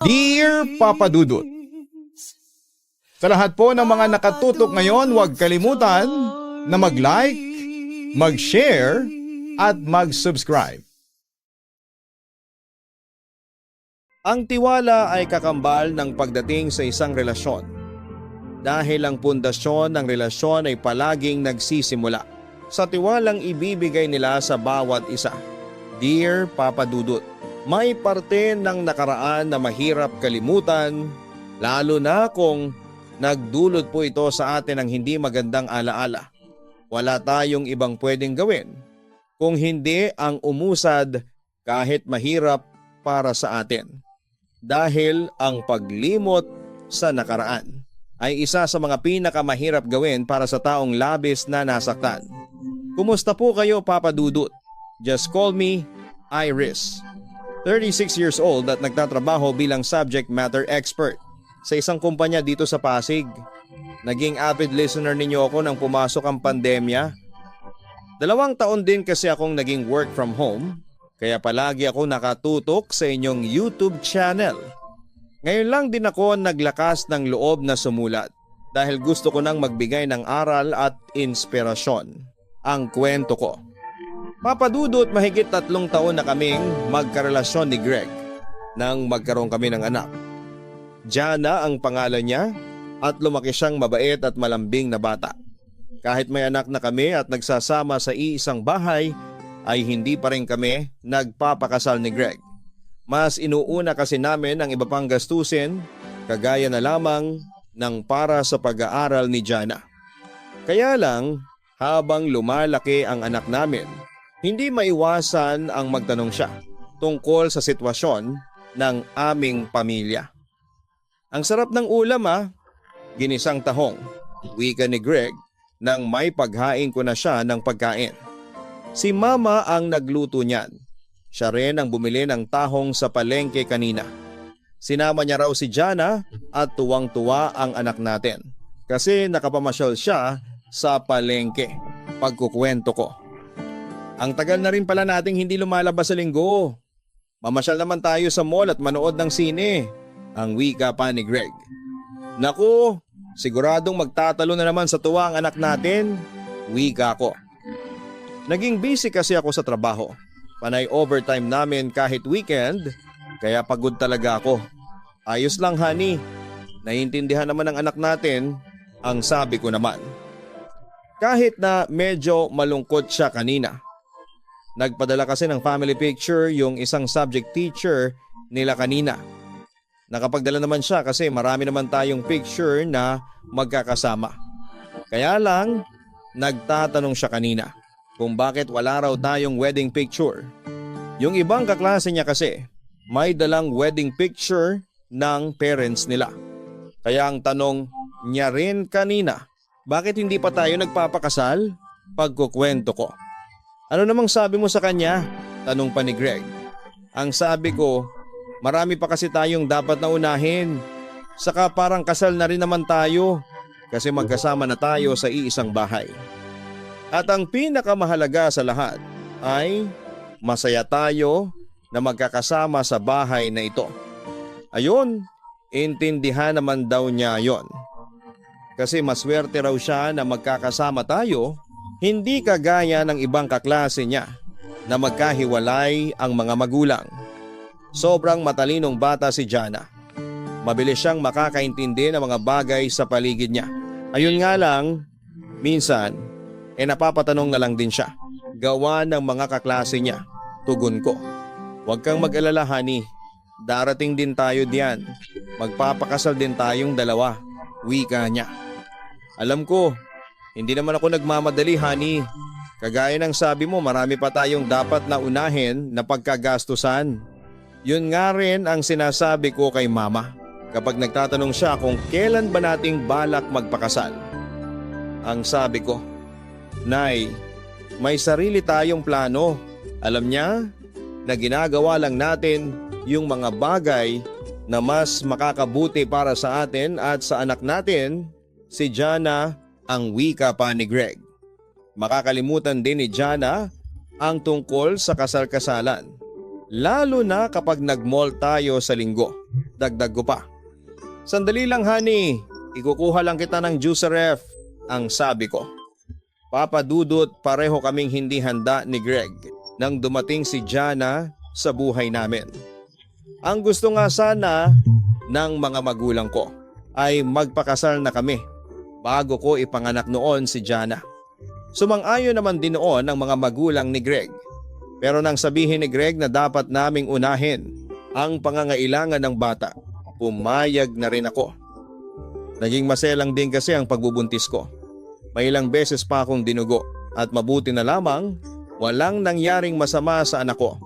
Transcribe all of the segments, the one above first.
Dear Papa Dudut, sa lahat po ng mga nakatutok ngayon, huwag kalimutan na mag-like, mag-share, at mag-subscribe. Ang tiwala ay kakambal ng pagdating sa isang relasyon. Dahil ang pundasyon ng relasyon ay palaging nagsisimula sa tiwalang ibibigay nila sa bawat isa. Dear Papa Dudut, may parte ng nakaraan na mahirap kalimutan, lalo na kung nagdulot po ito sa atin ng hindi magandang alaala. Wala tayong ibang pwedeng gawin kung hindi ang umusad kahit mahirap para sa atin. Dahil ang paglimot sa nakaraan ay isa sa mga pinakamahirap gawin para sa taong labis na nasaktan. Kumusta po kayo, Papa Dudut? Just call me Iris. 36 years old at nagtatrabaho bilang subject matter expert sa isang kumpanya dito sa Pasig. Naging avid listener ninyo ako nang pumasok ang pandemya. 2 taon din kasi akong naging work from home, kaya palagi ako nakatutok sa inyong YouTube channel. Ngayon lang din ako naglakas ng loob na sumulat dahil gusto ko nang magbigay ng aral at inspirasyon. Ang kwento ko. Papa Dudut, mahigit 3 taon na kaming magkarelasyon ni Greg nang magkaroon kami ng anak. Jana ang pangalan niya at lumaki siyang mabait at malambing na bata. Kahit may anak na kami at nagsasama sa iisang bahay ay hindi pa rin kami nagpapakasal ni Greg. Mas inuuna kasi namin ang iba pang gastusin kagaya na lamang ng para sa pag-aaral ni Jana. Kaya lang habang lumalaki ang anak namin, hindi maiwasan ang magtanong siya tungkol sa sitwasyon ng aming pamilya. Ang sarap ng ulam ginisang tahong, wika ni Greg nang may paghain ko na siya ng pagkain. Si Mama ang nagluto niyan. Siya rin ang bumili ng tahong sa palengke kanina. Sinama niya raw si Jana at tuwang-tuwa ang anak natin kasi nakapamasyal siya sa palengke. Pagkukwento ko. Ang tagal na rin pala nating hindi lumalabas sa linggo. Mamasyal naman tayo sa mall at manood ng sine. Ang wika pa ni Greg. Naku, siguradong magtatalo na naman sa tuwa ang anak natin. Wika ko. Naging busy kasi ako sa trabaho. Panay overtime namin kahit weekend, kaya pagod talaga ako. Ayos lang, honey. Naiintindihan naman ng anak natin, ang sabi ko naman. Kahit na medyo malungkot siya kanina. Nagpadala kasi ng family picture yung isang subject teacher nila kanina. Nakapagdala naman siya kasi marami naman tayong picture na magkakasama. Kaya lang, nagtatanong siya kanina kung bakit wala raw tayong wedding picture. Yung ibang kaklase niya kasi may dalang wedding picture ng parents nila. Kaya ang tanong niya rin kanina, bakit hindi pa tayo nagpapakasal? Pagkukwento ko. Ano namang sabi mo sa kanya? Tanong pa ni Greg. Ang sabi ko, marami pa kasi tayong dapat na unahin. Saka parang kasal na rin naman tayo kasi magkasama na tayo sa iisang bahay. At ang pinakamahalaga sa lahat ay masaya tayo na magkakasama sa bahay na ito. Ayun, intindihan naman daw niya yon. Kasi maswerte raw siya na magkakasama tayo, hindi kagaya ng ibang kaklase niya na magkahiwalay ang mga magulang. Sobrang matalinong bata si Jana. Mabilis siyang makakaintindi ng mga bagay sa paligid niya. Ayun nga lang, minsan, napapatanong na lang din siya. Gawa ng mga kaklase niya. Tugon ko. Huwag kang mag-alala, honey. Darating din tayo diyan. Magpapakasal din tayong dalawa. Wika niya. Alam ko, hindi naman ako nagmamadali, honey. Kagaya ng sabi mo, marami pa tayong dapat na unahin na pagkagastusan. Yun nga rin ang sinasabi ko kay Mama kapag nagtatanong siya kung kailan ba nating balak magpakasal. Ang sabi ko, Nay, may sarili tayong plano. Alam niya na ginagawa lang natin yung mga bagay na mas makakabuti para sa atin at sa anak natin, si Jana, ang wika pa ni Greg. Makakalimutan din ni Jana ang tungkol sa kasal-kasalan. Lalo na kapag nag-mall tayo sa linggo. Dagdag ko pa. Sandali lang honey, ikukuha lang kita ng juice sa ref, ang sabi ko. Papa Dudut, pareho kaming hindi handa ni Greg nang dumating si Jana sa buhay namin. Ang gusto nga sana ng mga magulang ko ay magpakasal na kami bago ko ipanganak noon si Jana. Sumang-ayon naman din noon ang mga magulang ni Greg. Pero nang sabihin ni Greg na dapat naming unahin ang pangangailangan ng bata, pumayag na rin ako. Naging maselang din kasi ang pagbubuntis ko. May ilang beses pa akong dinugo at mabuti na lamang walang nangyaring masama sa anak ko.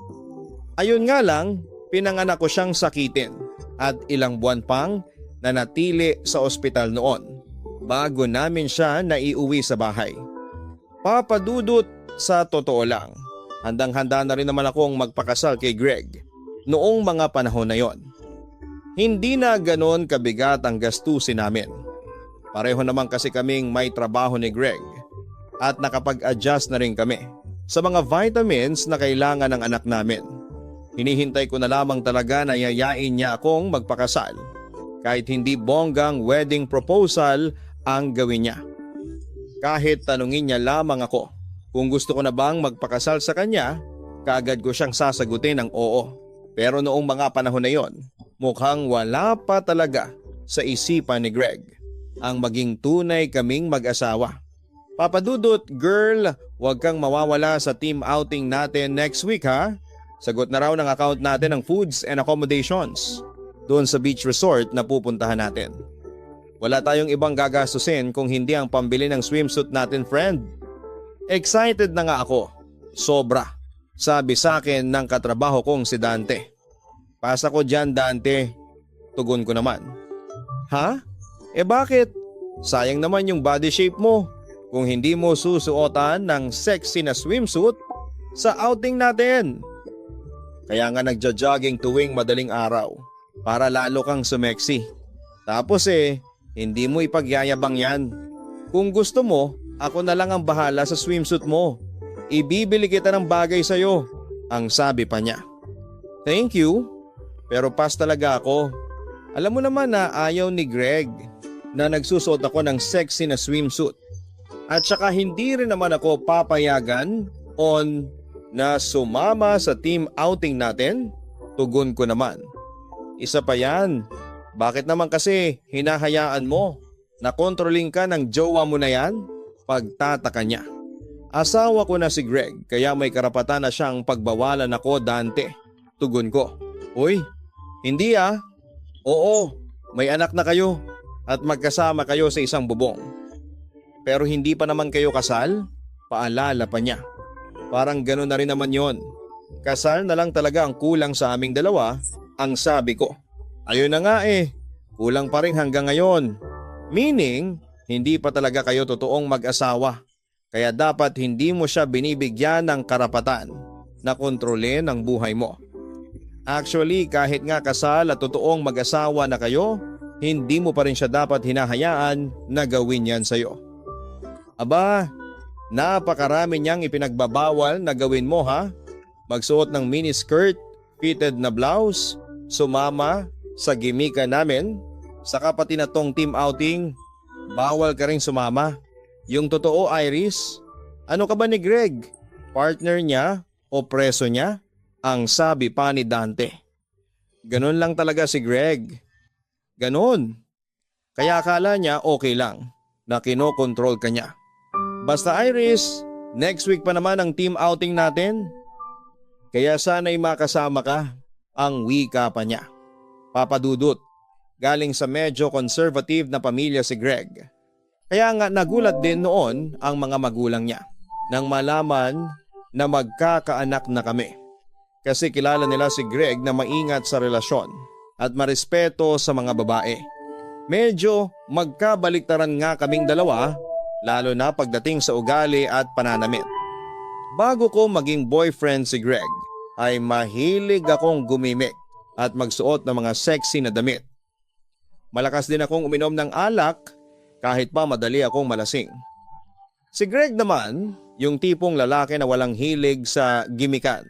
Ayun nga lang, pinanganak ko siyang sakitin at ilang buwan pang nanatili sa ospital noon bago namin siya naiuwi sa bahay. Papa Dudut, sa totoo lang, handang-handa na rin naman akong magpakasal kay Greg noong mga panahon na yon. Hindi na ganoon kabigat ang gastusin namin. Pareho naman kasi kaming may trabaho ni Greg at nakapag-adjust na rin kami sa mga vitamins na kailangan ng anak namin. Hinihintay ko na lamang talaga na yayain niya akong magpakasal kahit hindi bonggang wedding proposal ang gawin niya. Kahit tanungin niya lamang ako kung gusto ko na bang magpakasal sa kanya, kaagad ko siyang sasagutin ng oo. Pero noong mga panahon na yon, mukhang wala pa talaga sa isipan ni Greg ang maging tunay kaming mag-asawa. Papa Dudut, girl, huwag kang mawawala sa team outing natin next week ha. Sagot na raw ng account natin ang foods and accommodations doon sa beach resort na pupuntahan natin. Wala tayong ibang gagastusin kung hindi ang pambili ng swimsuit natin, friend. Excited na nga ako. Sobra. Sabi sa akin ng katrabaho kong si Dante. Pasa ko dyan, Dante. Tugon ko naman. Ha? Bakit? Sayang naman yung body shape mo kung hindi mo susuotan ng sexy na swimsuit sa outing natin. Kaya nga nagja-jogging tuwing madaling araw para lalo kang sumexy. Tapos hindi mo ipagyayabang yan. Kung gusto mo, ako na lang ang bahala sa swimsuit mo. Ibibili kita ng bagay sa'yo, ang sabi pa niya. Thank you, pero pass talaga ako. Alam mo naman na ayaw ni Greg na nagsusuot ako ng sexy na swimsuit. At saka hindi rin naman ako papayagan na sumama sa team outing natin. Tugon ko naman. Isa pa yan. Bakit naman kasi hinahayaan mo na kontroling ka ng jowa mo na yan? Pagtataka niya. Asawa ko na si Greg kaya may karapatan na siyang pagbawalan ako, Dante. Tugon ko. Uy, hindi ah. Oo, may anak na kayo at magkasama kayo sa isang bubong. Pero hindi pa naman kayo kasal? Paalala pa niya. Parang gano'n na rin naman yon. Kasal na lang talaga ang kulang sa aming dalawa, ang sabi ko. Ayun na nga kulang pa rin hanggang ngayon. Meaning, hindi pa talaga kayo totoong mag-asawa. Kaya dapat hindi mo siya binibigyan ng karapatan na kontrolin ang buhay mo. Actually, kahit nga kasal at totoong mag-asawa na kayo, hindi mo pa rin siya dapat hinahayaan na gawin yan sa'yo. Aba, napakarami niyang ipinagbabawal na gawin mo ha. Magsuot ng miniskirt, fitted na blouse, sumama sa gimika namin, saka pati na tong team outing, bawal ka rin sumama. Yung totoo, Iris, ano ka ba ni Greg? Partner niya o preso niya? Ang sabi pa ni Dante. Ganon lang talaga si Greg. Ganon. Kaya akala niya okay lang na kinokontrol ka niya. Basta Iris, next week pa naman ang team outing natin. Kaya sana'y makasama ka, ang wika pa niya. Papa Dudut, galing sa medyo conservative na pamilya si Greg. Kaya nga nagulat din noon ang mga magulang niya nang malaman na magkakaanak na kami. Kasi kilala nila si Greg na maingat sa relasyon at marespeto sa mga babae. Medyo magkabaliktaran nga kaming dalawa, lalo na pagdating sa ugali at pananamit. Bago ko maging boyfriend si Greg, ay mahilig akong gumimik at magsuot ng mga sexy na damit. Malakas din akong uminom ng alak kahit pa madali akong malasing. Si Greg naman, yung tipong lalaki na walang hilig sa gimikan.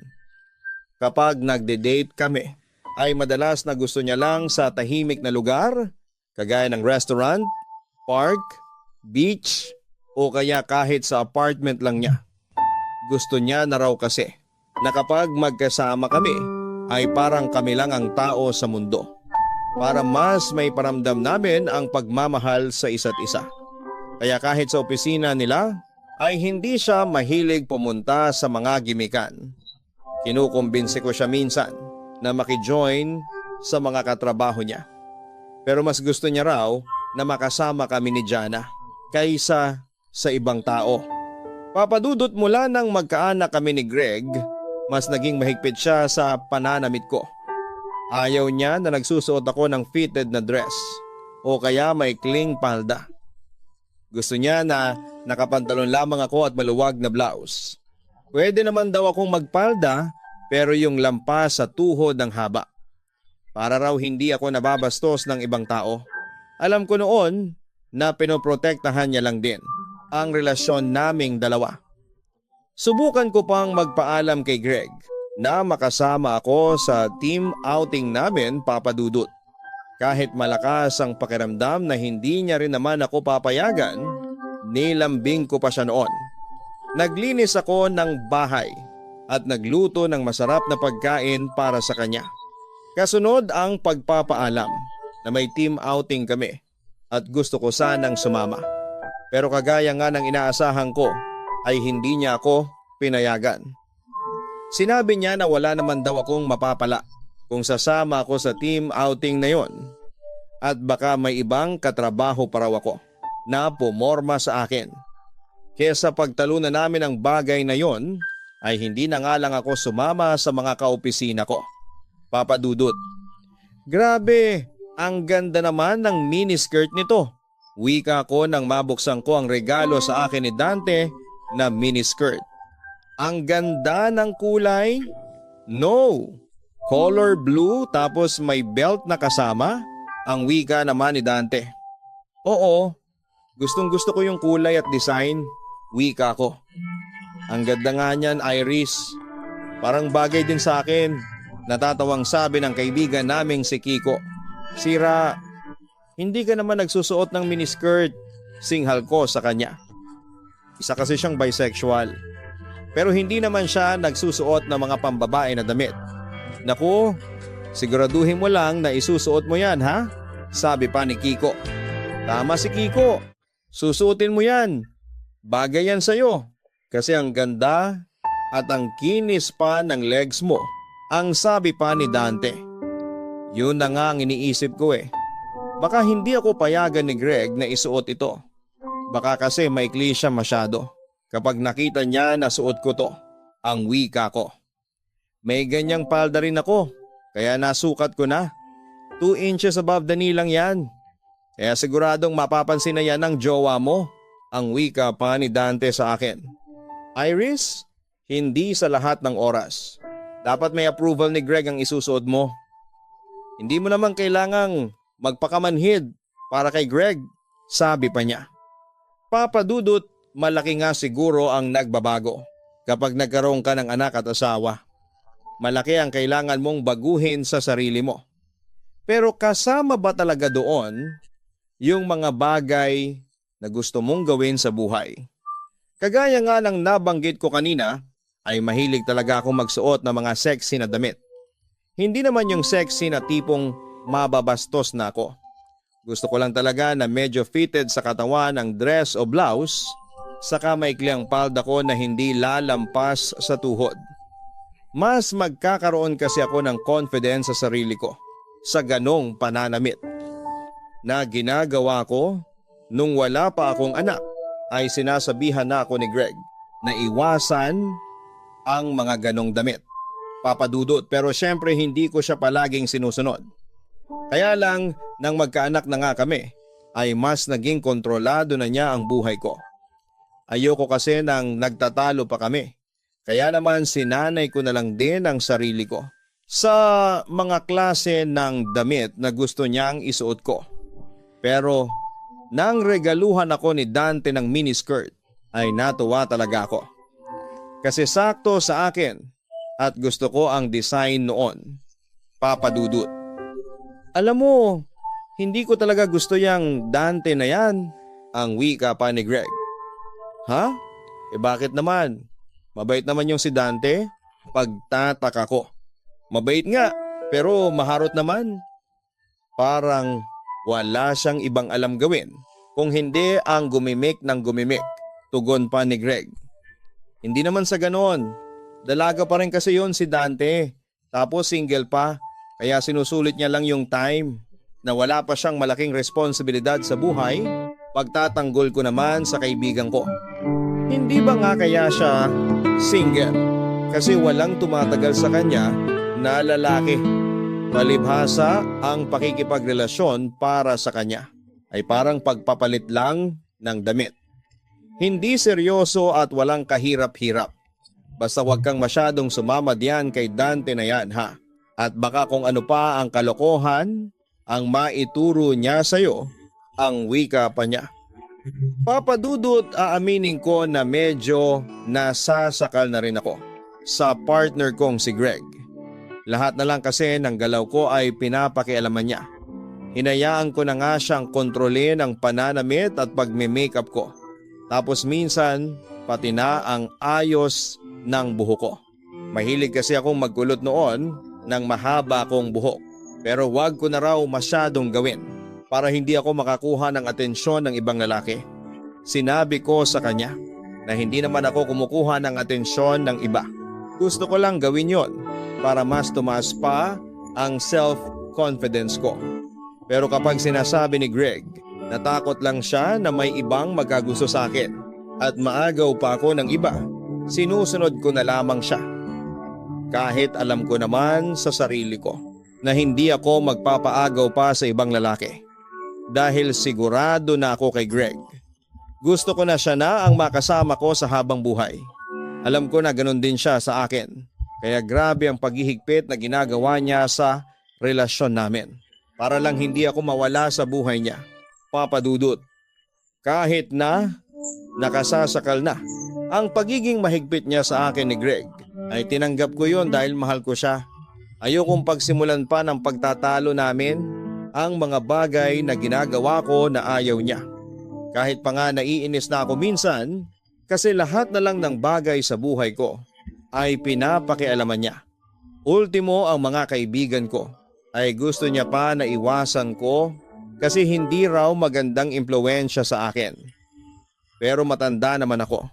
kapag nagde-date kami ay madalas na gusto niya lang sa tahimik na lugar, kagaya ng restaurant, park, beach o kaya kahit sa apartment lang niya. Gusto niya na raw kasi na kapag magkasama kami ay parang kami lang ang tao sa mundo. Para mas may paramdam namin ang pagmamahal sa isa't isa. Kaya kahit sa opisina nila ay hindi siya mahilig pumunta sa mga gimikan. Kinukumbinsi ko siya minsan na makijoin sa mga katrabaho niya. Pero mas gusto niya raw na makasama kami ni Jana kaysa sa ibang tao. Papadudot mula nang magkaanak kami ni Greg, mas naging mahigpit siya sa pananamit ko. Ayaw niya na nagsusuot ako ng fitted na dress o kaya maikling palda. Gusto niya na nakapantalon lamang ako at maluwag na blouse. Pwede naman daw akong magpalda pero yung lampas sa tuhod ang haba. Para raw hindi ako nababastos ng ibang tao. Alam ko noon na pinoprotektahan niya lang din ang relasyon naming dalawa. Subukan ko pang magpaalam kay Greg na makasama ako sa team outing namin, Papa Dudut. Kahit malakas ang pakiramdam na hindi niya rin naman ako papayagan, nilambing ko pa siya noon. Naglinis ako ng bahay at nagluto ng masarap na pagkain para sa kanya. Kasunod ang pagpapaalam na may team outing kami at gusto ko sanang sumama. Pero kagaya nga ng inaasahan ko ay hindi niya ako pinayagan. Sinabi niya na wala naman daw akong mapapala kung sasama ako sa team outing na yon at baka may ibang katrabaho pa raw ako na pumorma sa akin. Kaya sa pagtalunan namin ng bagay na yon ay hindi na nga lang ako sumama sa mga kaopisina ko. Papa Dudut, grabe, ang ganda naman ng miniskirt nito. Wika ko nang mabuksan ko ang regalo sa akin ni Dante na miniskirt. Ang ganda ng kulay? No, color blue tapos may belt na kasama? Ang wika naman ni Dante. Oo, gustong gusto ko yung kulay at design. Wika ko. Ang ganda nga niyan, Iris. Parang bagay din sa akin. Natatawang sabi ng kaibigan naming si Kiko. Sira, hindi ka naman nagsusuot ng miniskirt, singhal ko sa kanya. Isa kasi siyang bisexual. Pero hindi naman siya nagsusuot ng mga pambabae na damit. Naku, siguraduhin mo lang na isusuot mo yan, ha? Sabi pa ni Kiko. Tama si Kiko, susuotin mo yan. Bagay yan sa'yo. Kasi ang ganda at ang kinis pa ng legs mo, ang sabi pa ni Dante. Yun na nga ang iniisip ko eh. Baka hindi ako payagan ni Greg na isuot ito. Baka kasi maikli siya masyado. Kapag nakita niya na suot ko to, ang wika ko. May ganyang palda rin ako, kaya nasukat ko na. 2 inches above the knee lang yan. Kaya siguradong mapapansin na yan ng jowa mo, ang wika pa ni Dante sa akin. Iris, hindi sa lahat ng oras. Dapat may approval ni Greg ang isusuot mo. Hindi mo naman kailangang magpakamanhid para kay Greg, sabi pa niya. Papa Dudut, malaki nga siguro ang nagbabago kapag nagkaroon ka ng anak at asawa. Malaki ang kailangan mong baguhin sa sarili mo. Pero kasama ba talaga doon yung mga bagay na gusto mong gawin sa buhay? Kagaya nga ng nabanggit ko kanina, ay mahilig talaga akong magsuot ng mga sexy na damit. Hindi naman yung sexy na tipong mababastos na ako. Gusto ko lang talaga na medyo fitted sa katawan ang dress o blouse, saka maikli ang palda ko na hindi lalampas sa tuhod. Mas magkakaroon kasi ako ng confidence sa sarili ko sa ganong pananamit. Na ginagawa ko nung wala pa akong anak ay sinasabihan na ako ni Greg na iwasan ang mga ganong damit. Papa Dudut, pero syempre hindi ko siya palaging sinusunod. Kaya lang nang magkaanak na nga kami ay mas naging kontrolado na niya ang buhay ko. Ayoko kasi nang nagtatalo pa kami. Kaya naman sinanay ko na lang din ang sarili ko sa mga klase ng damit na gusto niyang isuot ko. Pero nang regaluhan ako ni Dante ng miniskirt ay natuwa talaga ako. Kasi sakto sa akin at gusto ko ang design noon. Papa Dudut. Alam mo, hindi ko talaga gusto yung Dante na yan, ang wika pa ni Greg. Ha? Bakit naman? Mabait naman yung si Dante? Pagtataka ko. Mabait nga, pero maharot naman. Parang wala siyang ibang alam gawin kung hindi ang gumimik ng gumimik, tugon pa ni Greg. Hindi naman sa ganon. Dalaga pa rin kasi yon si Dante. Tapos single pa, kaya sinusulit niya lang yung time na wala pa siyang malaking responsibilidad sa buhay. Pagtatanggol ko naman sa kaibigan ko. Hindi ba nga kaya siya single? Kasi walang tumatagal sa kanya na lalaki. Palibhasa ang pakikipagrelasyon para sa kanya ay parang pagpapalit lang ng damit. Hindi seryoso at walang kahirap-hirap. Basta wag kang masyadong sumama diyan kay Dante na yan ha. At baka kung ano pa ang kalokohan ang maituro niya sa'yo, ang wika pa niya. Papa Dudut, aaminin ko na medyo nasasakal na rin ako sa partner kong si Greg. Lahat na lang kasi ng galaw ko ay pinapakialaman niya. Hinayaan ko na nga siyang kontrolin ang pananamit at pagme-makeup ko. Tapos minsan, pati na ang ayos ng buhok ko. Mahilig kasi akong magkulot noon ng mahaba kong buhok. Pero wag ko na raw masyadong gawin para hindi ako makakuha ng atensyon ng ibang lalaki. Sinabi ko sa kanya na hindi naman ako kumukuha ng atensyon ng iba. Gusto ko lang gawin yon para mas tumaas pa ang self-confidence ko. Pero kapag sinasabi ni Greg, natakot lang siya na may ibang magkagusto sa akin at maagaw pa ako ng iba, sinusunod ko na lamang siya. Kahit alam ko naman sa sarili ko na hindi ako magpapaagaw pa sa ibang lalaki. Dahil sigurado na ako kay Greg. Gusto ko na siya na ang makasama ko sa habang buhay. Alam ko na ganun din siya sa akin. Kaya grabe ang paghihigpit na ginagawa niya sa relasyon namin. Para lang hindi ako mawala sa buhay niya. Papa Dudut. Kahit na nakasasakal na, ang pagiging mahigpit niya sa akin ni Greg ay tinanggap ko yon dahil mahal ko siya. Ayokong pagsimulan pa ng pagtatalo namin ang mga bagay na ginagawa ko na ayaw niya. Kahit pa nga naiinis na ako minsan kasi lahat na lang ng bagay sa buhay ko ay pinapakialaman niya. Ultimo ang mga kaibigan ko ay gusto niya pa na iwasan ko kasi hindi raw magandang impluwensya sa akin. Pero matanda naman ako.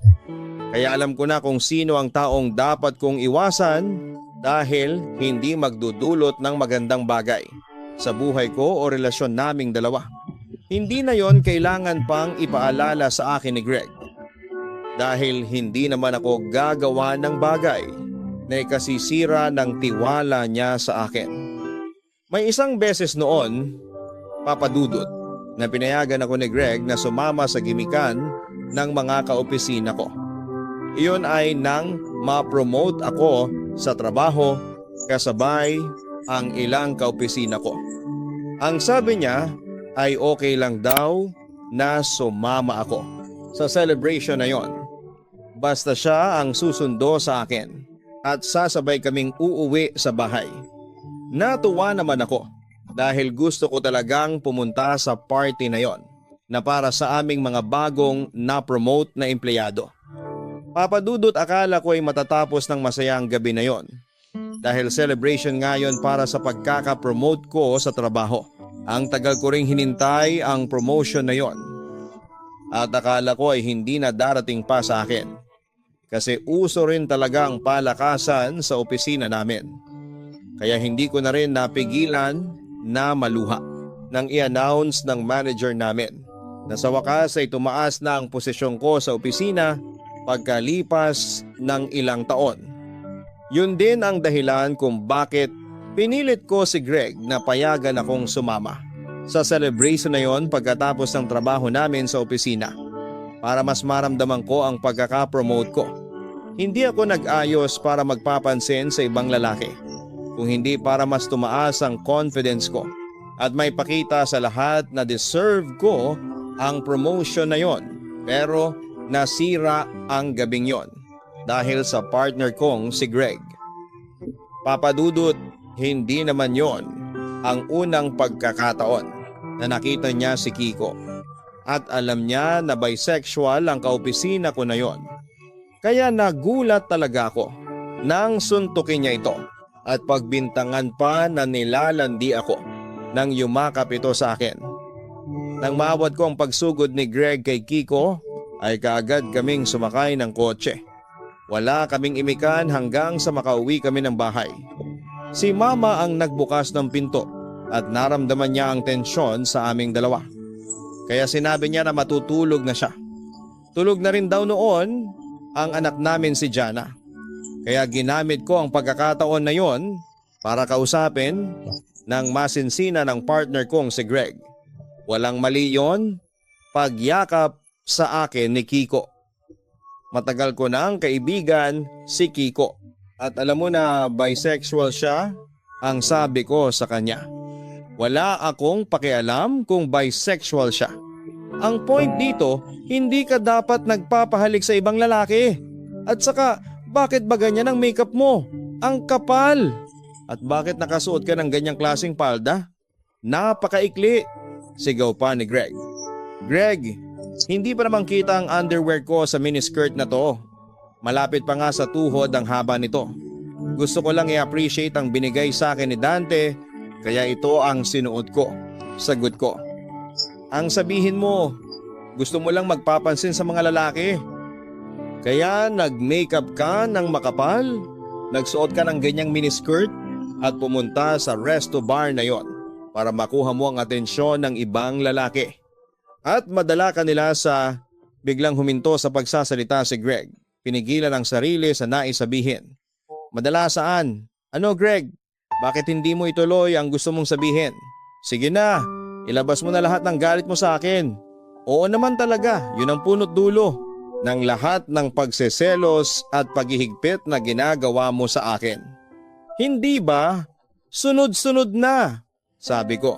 Kaya alam ko na kung sino ang taong dapat kong iwasan dahil hindi magdudulot ng magandang bagay sa buhay ko o relasyon naming dalawa. Hindi na yon kailangan pang ipaalala sa akin ni Greg. Dahil hindi naman ako gagawa ng bagay na ikasisira ng tiwala niya sa akin. May isang beses noon, Papa Dudut, na pinayagan ako ni Greg na sumama sa gimikan ng mga kaopisina ko. Iyon ay nang ma-promote ako sa trabaho kasabay ang ilang kaopisina ko. Ang sabi niya ay okay lang daw na sumama ako sa celebration na yon. Basta siya ang susundo sa akin at sasabay kaming uuwi sa bahay. Natuwa naman ako dahil gusto ko talagang pumunta sa party na yon na para sa aming mga bagong na-promote na empleyado. Papa Dudut, akala ko ay matatapos ng masayang gabi na yon dahil celebration nga yon para sa pagkaka-promote ko sa trabaho. Ang tagal ko ring hinintay ang promotion na yon at akala ko ay hindi na darating pa sa akin. Kasi uso rin talaga ang palakasan sa opisina namin. Kaya hindi ko na rin napigilan na maluha nang i-announce ng manager namin na sa wakas ay tumaas na ang posisyon ko sa opisina pagkalipas ng ilang taon. Yun din ang dahilan kung bakit pinilit ko si Greg na payagan akong sumama sa celebration na yon pagkatapos ng trabaho namin sa opisina para mas maramdaman ko ang pagkaka-promote ko. Hindi ako nag-ayos para magpapansin sa ibang lalaki, kung hindi para mas tumaas ang confidence ko at may pakita sa lahat na deserve ko ang promotion na yon. Pero nasira ang gabing yon dahil sa partner kong si Greg. Papa Dudut, hindi naman yon ang unang pagkakataon na nakita niya si Kiko. At alam niya na bisexual ang kaopisina ko na yon. Kaya nagulat talaga ako nang suntukin niya ito at pagbintangan pa na nilalandi ako nang yumakap ito sa akin. Nang maawat ko ang pagsugod ni Greg kay Kiko ay kaagad kaming sumakay ng kotse. Wala kaming imikan hanggang sa makauwi kami ng bahay. Si Mama ang nagbukas ng pinto at naramdaman niya ang tensyon sa aming dalawa. Kaya sinabi niya na matutulog na siya. Tulog na rin daw noon ang anak namin si Jana. Kaya ginamit ko ang pagkakataon na yon para kausapin ng masinsina ng partner kong si Greg. Walang mali yon, pagyakap sa akin ni Kiko. Matagal ko na ang kaibigan si Kiko at alam mo na bisexual siya, ang sabi ko sa kanya. Wala akong pakialam kung bisexual siya. Ang point dito, hindi ka dapat nagpapahalik sa ibang lalaki. At saka, bakit ba ganyan ang makeup mo? Ang kapal! At bakit nakasuot ka ng ganyang klaseng palda? Napakaikli! Sigaw pa ni Greg. Greg, hindi pa naman kita ang underwear ko sa miniskirt na to. Malapit pa nga sa tuhod ang haba nito. Gusto ko lang i-appreciate ang binigay sa akin ni Dante, kaya ito ang sinuot ko. Sagot ko. Ang sabihin mo, gusto mo lang magpapansin sa mga lalaki. Kaya nag-makeup ka ng makapal, nagsuot ka ng ganyang miniskirt at pumunta sa resto bar na yon para makuha mo ang atensyon ng ibang lalaki. At madala ka nila sa biglang huminto sa pagsasalita si Greg. Pinigilan ang sarili sa nais sabihin. Madala saan? Ano Greg? Bakit hindi mo ituloy ang gusto mong sabihin? Sige na, ilabas mo na lahat ng galit mo sa akin. Oo naman talaga, yun ang punot dulo ng lahat ng pagseselos at paghihigpit na ginagawa mo sa akin. Hindi ba? Sunod-sunod na, sabi ko.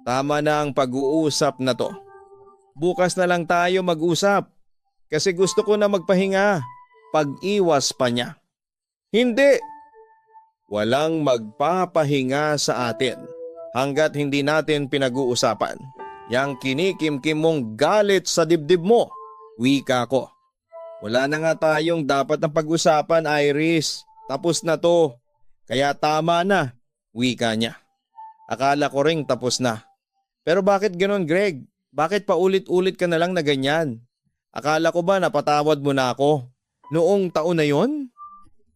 Tama na ang pag-uusap na to. Bukas na lang tayo mag-usap kasi gusto ko na magpahinga. Pag-iwas pa niya. Hindi! Walang magpapahinga sa atin hanggat hindi natin pinag-uusapan. Yang kinikimkim mong galit sa dibdib mo, wika ko. Wala na nga tayong dapat na pag-usapan, Iris. Tapos na to. Kaya tama na, wika niya. Akala ko ring tapos na. Pero bakit ganon Greg? Bakit paulit-ulit ka na lang na ganyan? Akala ko ba napatawad mo na ako? Noong taon na yon?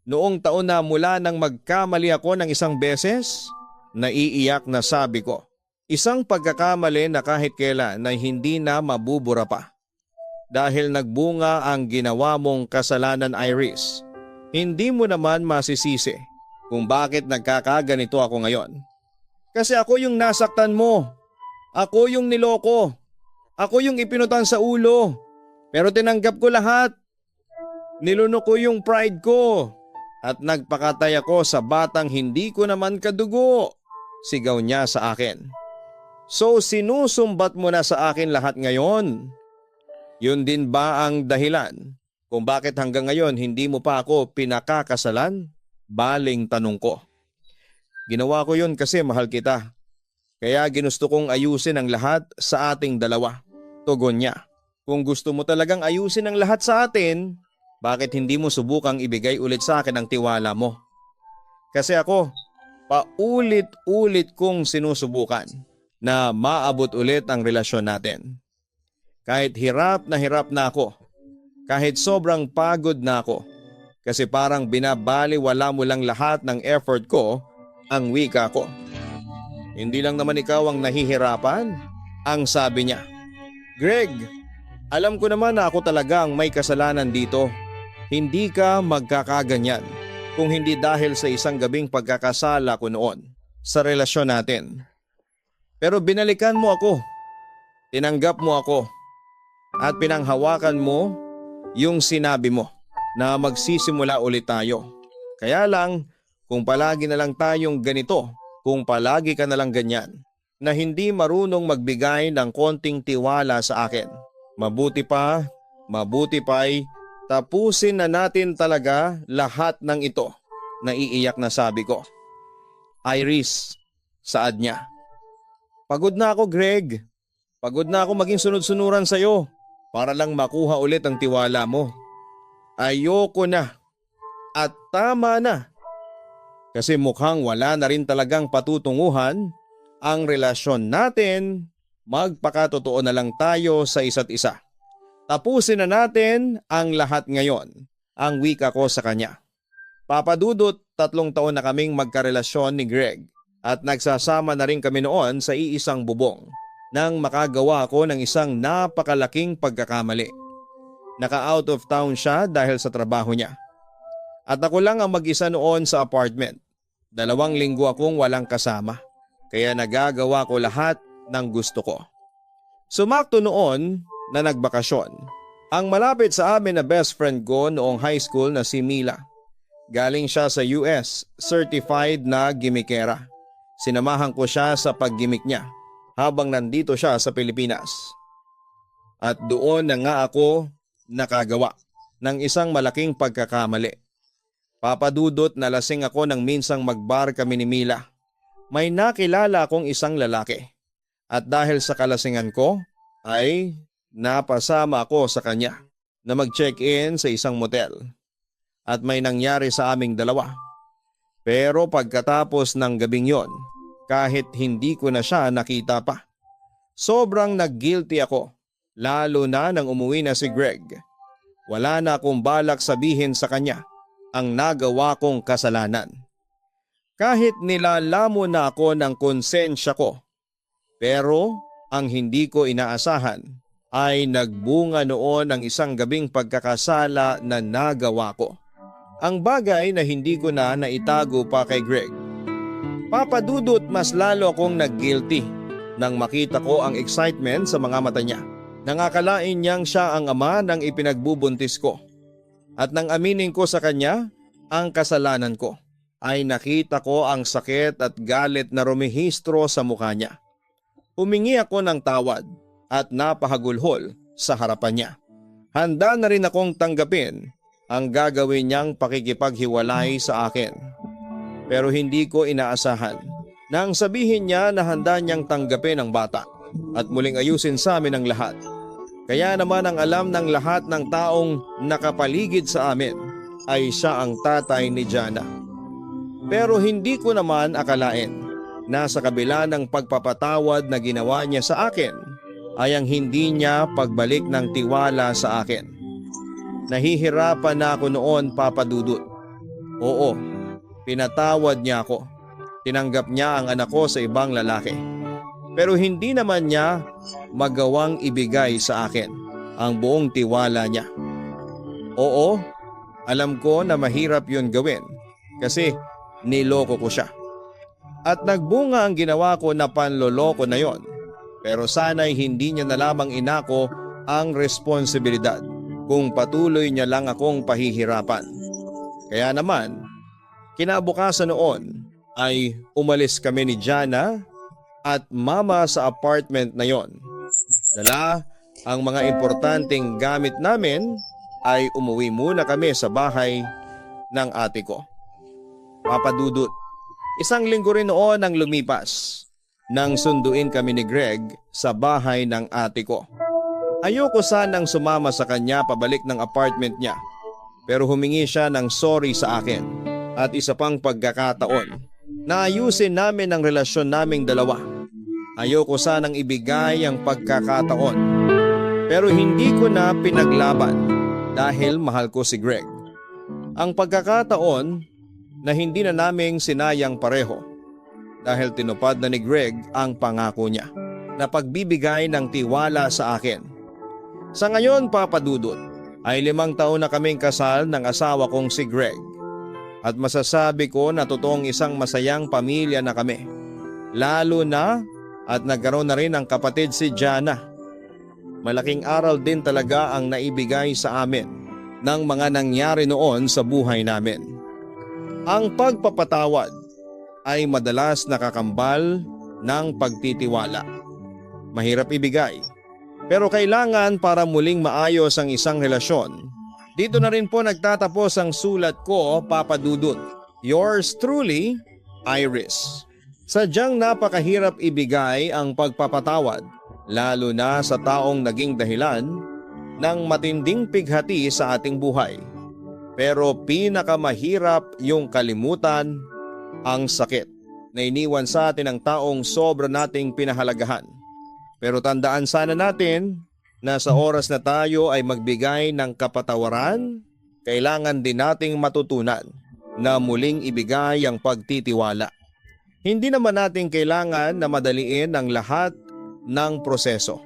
Noong taon na mula nang magkamali ako ng isang beses? Naiiyak na sabi ko. Isang pagkakamali na kahit kailan na hindi na mabubura pa. Dahil nagbunga ang ginawa mong kasalanan, Iris. Hindi mo naman masisisi kung bakit nagkakaganito ako ngayon. Kasi ako yung nasaktan mo. Ako yung niloko. Ako yung ipinutan sa ulo. Pero tinanggap ko lahat. Nilunok ko yung pride ko. At nagpakatay ako sa batang hindi ko naman kadugo. Sigaw niya sa akin. So sinusumbat mo na sa akin lahat ngayon? Yun din ba ang dahilan kung bakit hanggang ngayon hindi mo pa ako pinakakasalan? Baling tanong ko. Ginawa ko yun kasi mahal kita. Kaya ginusto kong ayusin ang lahat sa ating dalawa. Tugon niya. Kung gusto mo talagang ayusin ang lahat sa atin, bakit hindi mo subukang ibigay ulit sa akin ang tiwala mo? Kasi ako, paulit-ulit kong sinusubukan na maabot ulit ang relasyon natin. Kahit hirap na ako, kahit sobrang pagod na ako, kasi parang binabaliwala mo lang lahat ng effort ko, ang wika ko. Hindi lang naman ikaw ang nahihirapan, ang sabi niya. Greg, alam ko naman na ako talaga ang may kasalanan dito. Hindi ka magkakaganyan kung hindi dahil sa isang gabing pagkakasala ko noon sa relasyon natin. Pero binalikan mo ako, tinanggap mo ako, at pinanghawakan mo yung sinabi mo na magsisimula ulit tayo. Kaya lang, kung palagi na lang tayong ganito, kung palagi ka na lang ganyan, na hindi marunong magbigay ng konting tiwala sa akin, mabuti pa'y tapusin na natin talaga lahat ng ito Naiiyak na sabi ko. Iris, saad niya. Pagod na ako, Greg. Pagod na ako maging sunod-sunuran sa'yo para lang makuha ulit ang tiwala mo. Ayoko na. At tama na. Kasi mukhang wala na rin talagang patutunguhan ang relasyon natin. Magpakatotoo na lang tayo sa isa't isa. Tapusin na natin ang lahat ngayon, ang wika ko sa kanya. Papa Dudut, 3 taon na kaming magkarelasyon ni Greg at nagsasama na rin kami noon sa iisang bubong nang makagawa ko ng isang napakalaking pagkakamali. Naka-out of town siya dahil sa trabaho niya. At ako lang ang mag-isa noon sa apartment. 2 linggo akong walang kasama, kaya nagagawa ko lahat ng gusto ko. Sumakto noon na nagbakasyon ang malapit sa amin na best friend ko noong high school na si Mila. Galing siya sa US, certified na gimikera. Sinamahan ko siya sa paggimik niya habang nandito siya sa Pilipinas. At doon na nga ako nakagawa ng isang malaking pagkakamali. Papadudot na lasing ako nang minsang magbar kami ni Mila. May nakilala akong isang lalaki. At dahil sa kalasingan ko ay napasama ako sa kanya na mag-check-in sa isang motel. At may nangyari sa aming dalawa. Pero pagkatapos ng gabing yon, kahit hindi ko na siya nakita pa, sobrang nag-guilty ako, lalo na nang umuwi na si Greg. Wala na akong balak sabihin sa kanya ang nagawa kong kasalanan. Kahit nilalamo na ako ng konsensya ko, pero ang hindi ko inaasahan ay nagbunga noon ang isang gabing pagkakasala na nagawa ko. Ang bagay na hindi ko na naitago pa kay Greg. Papadudot, mas lalo akong nag-guilty nang makita ko ang excitement sa mga mata niya. Nangakalain niyang siya ang ama ng ipinagbubuntis ko. At nang aminin ko sa kanya ang kasalanan ko, ay nakita ko ang sakit at galit na rumihistro sa mukha niya. Humingi ako ng tawad at napahagulhol sa harapan niya. Handa na rin akong tanggapin ang gagawin niyang pakikipaghiwalay sa akin. Pero hindi ko inaasahan nang sabihin niya na handa niyang tanggapin ang bata at muling ayusin sa amin ang lahat. Kaya naman ang alam ng lahat ng taong nakapaligid sa amin ay siya ang tatay ni Jana. Pero hindi ko naman akalain na sa kabila ng pagpapatawad na ginawa niya sa akin ay ang hindi niya pagbalik ng tiwala sa akin. Nahihirapan na ako noon, Papadudut. Oo, pinatawad niya ako. Tinanggap niya ang anak ko sa ibang lalaki. Pero hindi naman niya magawang ibigay sa akin ang buong tiwala niya. Oo, alam ko na mahirap yun gawin kasi niloko ko siya. At nagbunga ang ginawa ko na panloloko na yon. Pero sana'y hindi niya na lamang inako ang responsibilidad kung patuloy niya lang akong pahihirapan. Kaya naman, kinabukasan noon ay umalis kami ni Jana at mama sa apartment na yon. Dala ang mga importanteng gamit namin ay umuwi muna kami sa bahay ng ate ko. Papadudut, 1 linggo rin noon ang lumipas nang sunduin kami ni Greg sa bahay ng ate ko. Ayoko sanang sumama sa kanya pabalik ng apartment niya, pero humingi siya ng sorry sa akin at isa pang pagkakataon na ayusin namin ang relasyon naming dalawa. Ayoko sanang ibigay ang pagkakataon, pero hindi ko na pinaglaban dahil mahal ko si Greg. Ang pagkakataon na hindi na naming sinayang pareho dahil tinupad na ni Greg ang pangako niya na pagbibigay ng tiwala sa akin. Sa ngayon, Papadudut, ay 5 taon na kaming kasal ng asawa kong si Greg. At masasabi ko na totoong isang masayang pamilya na kami. Lalo na at nagkaroon na rin ang kapatid si Jana. Malaking aral din talaga ang naibigay sa amin ng mga nangyari noon sa buhay namin. Ang pagpapatawad ay madalas nakakambal ng pagtitiwala. Mahirap ibigay, pero kailangan para muling maayos ang isang relasyon. Dito na rin po nagtatapos ang sulat ko, Papadudut. Yours truly, Iris. Sadyang napakahirap ibigay ang pagpapatawad, lalo na sa taong naging dahilan ng matinding pighati sa ating buhay. Pero pinakamahirap yung kalimutan ang sakit na iniwan sa atin ng taong sobra nating pinahalagahan. Pero tandaan sana natin na sa oras na tayo ay magbigay ng kapatawaran, kailangan din nating matutunan na muling ibigay ang pagtitiwala. Hindi naman natin kailangan na madaliin ang lahat ng proseso.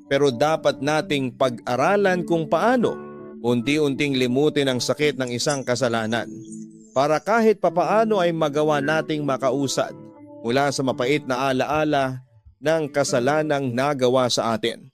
Pero dapat nating pag-aralan kung paano unti-unting limutin ang sakit ng isang kasalanan para kahit papaano ay magawa nating makausad mula sa mapait na alaala ng kasalanang nagawa sa atin.